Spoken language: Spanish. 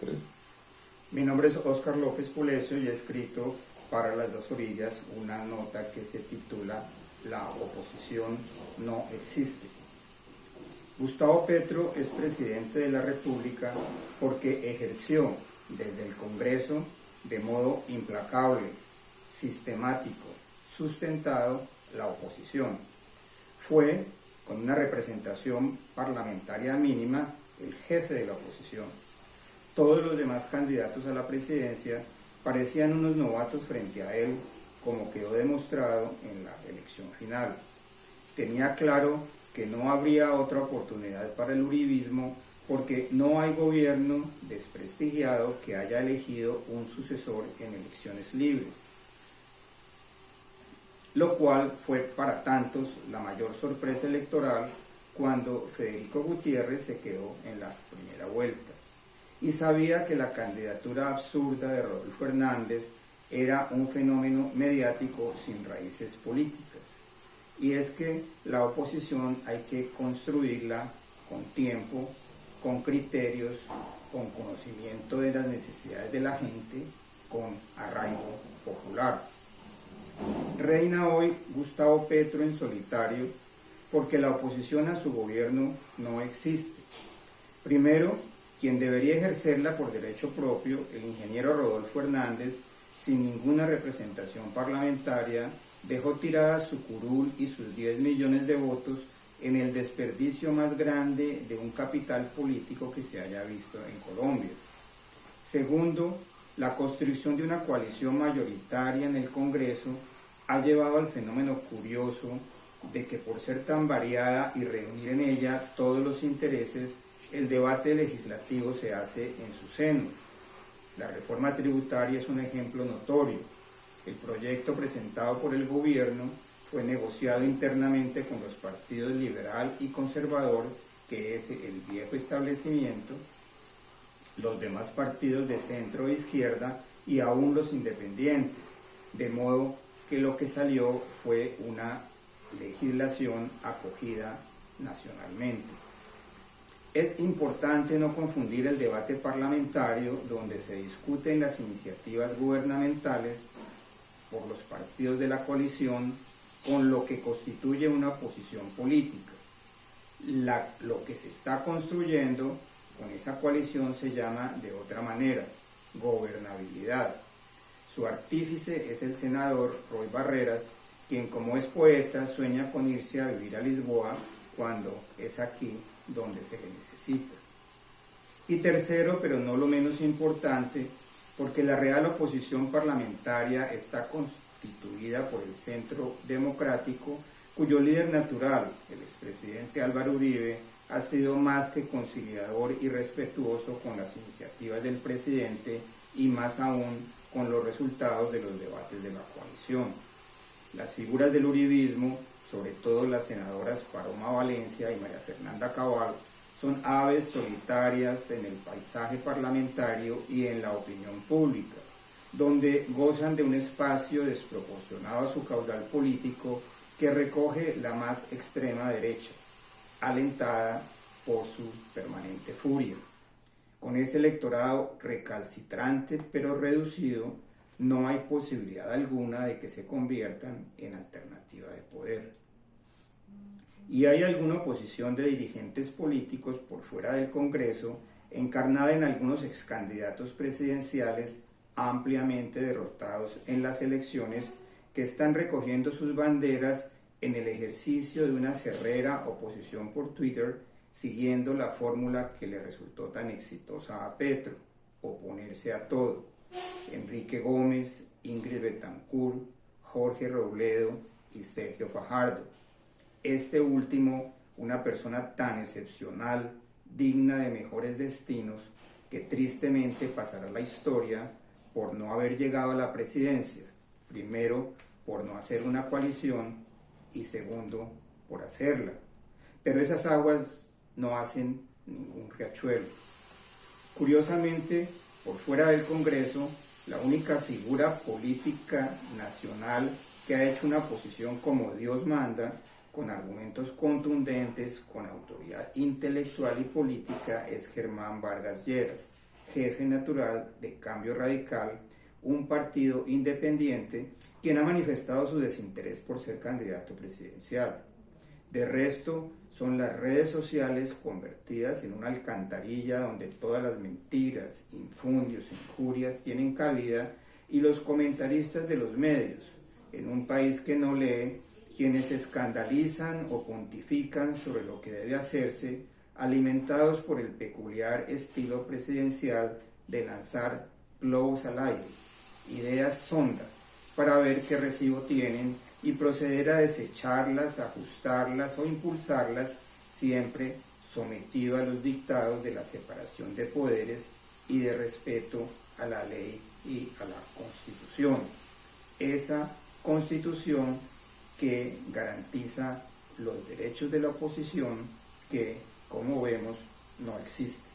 3. Mi nombre es Óscar López Pulecio y he escrito para Las Dos Orillas una nota que se titula La oposición no existe. Gustavo Petro es presidente de la República porque ejerció desde el Congreso de modo implacable, sistemático, sustentado la oposición. Fue, con una representación parlamentaria mínima, el jefe de la oposición. Todos los demás candidatos a la presidencia parecían unos novatos frente a él, como quedó demostrado en la elección final. Tenía claro que no habría otra oportunidad para el uribismo porque no hay gobierno desprestigiado que haya elegido un sucesor en elecciones libres, lo cual fue para tantos la mayor sorpresa electoral cuando Federico Gutiérrez se quedó en la primera vuelta y sabía que la candidatura absurda de Rodolfo Hernández era un fenómeno mediático sin raíces políticas. Y es que la oposición hay que construirla con tiempo, con criterios, con conocimiento de las necesidades de la gente, con arraigo popular. Reina hoy Gustavo Petro en solitario porque la oposición a su gobierno no existe. Primero, quien debería ejercerla por derecho propio, el ingeniero Rodolfo Hernández, sin ninguna representación parlamentaria, dejó tirada su curul y sus 10 millones de votos en el desperdicio más grande de un capital político que se haya visto en Colombia. Segundo, la construcción de una coalición mayoritaria en el Congreso ha llevado al fenómeno curioso de que por ser tan variada y reunir en ella todos los intereses, el debate legislativo se hace en su seno. La reforma tributaria es un ejemplo notorio. El proyecto presentado por el gobierno fue negociado internamente con los partidos liberal y conservador, que es el viejo establecimiento, los demás partidos de centro e izquierda y aún los independientes, de modo que lo que salió fue una legislación acogida nacionalmente. Es importante no confundir el debate parlamentario, donde se discuten las iniciativas gubernamentales por los partidos de la coalición, con lo que constituye una posición política. Lo que se está construyendo con esa coalición se llama de otra manera, gobernabilidad. Su artífice es el senador Roy Barreras, quien como es poeta sueña con irse a vivir a Lisboa cuando es aquí donde se le necesita. Y tercero, pero no lo menos importante, porque la real oposición parlamentaria está constituida por el Centro Democrático, cuyo líder natural, el expresidente Álvaro Uribe, ha sido más que conciliador y respetuoso con las iniciativas del presidente y más aún con los resultados de los debates de la coalición. Las figuras del uribismo, sobre todo las senadoras Paloma Valencia y María Fernanda Cabal, son aves solitarias en el paisaje parlamentario y en la opinión pública, donde gozan de un espacio desproporcionado a su caudal político que recoge la más extrema derecha, alentada por su permanente furia. Con ese electorado recalcitrante pero reducido, no hay posibilidad alguna de que se conviertan en alternativa de poder. Y hay alguna oposición de dirigentes políticos por fuera del Congreso, encarnada en algunos excandidatos presidenciales ampliamente derrotados en las elecciones, que están recogiendo sus banderas en el ejercicio de una cerrera oposición por Twitter, siguiendo la fórmula que le resultó tan exitosa a Petro: oponerse a todo. Enrique Gómez, Ingrid Betancourt, Jorge Robledo y Sergio Fajardo. Este último, una persona tan excepcional, digna de mejores destinos, que tristemente pasará a la historia por no haber llegado a la presidencia, primero por no hacer una coalición y segundo por hacerla. Pero esas aguas no hacen ningún riachuelo. Curiosamente, por fuera del Congreso, la única figura política nacional que ha hecho una posición como Dios manda, con argumentos contundentes, con autoridad intelectual y política, es Germán Vargas Lleras, jefe natural de Cambio Radical, un partido independiente, quien ha manifestado su desinterés por ser candidato presidencial. De resto, son las redes sociales convertidas en una alcantarilla donde todas las mentiras, infundios e injurias tienen cabida, y los comentaristas de los medios, en un país que no lee, quienes se escandalizan o pontifican sobre lo que debe hacerse, alimentados por el peculiar estilo presidencial de lanzar globos al aire, ideas sonda, para ver qué recibo tienen y proceder a desecharlas, ajustarlas o impulsarlas, siempre sometido a los dictados de la separación de poderes y de respeto a la ley y a la Constitución. Esa Constitución que garantiza los derechos de la oposición que, como vemos, no existe.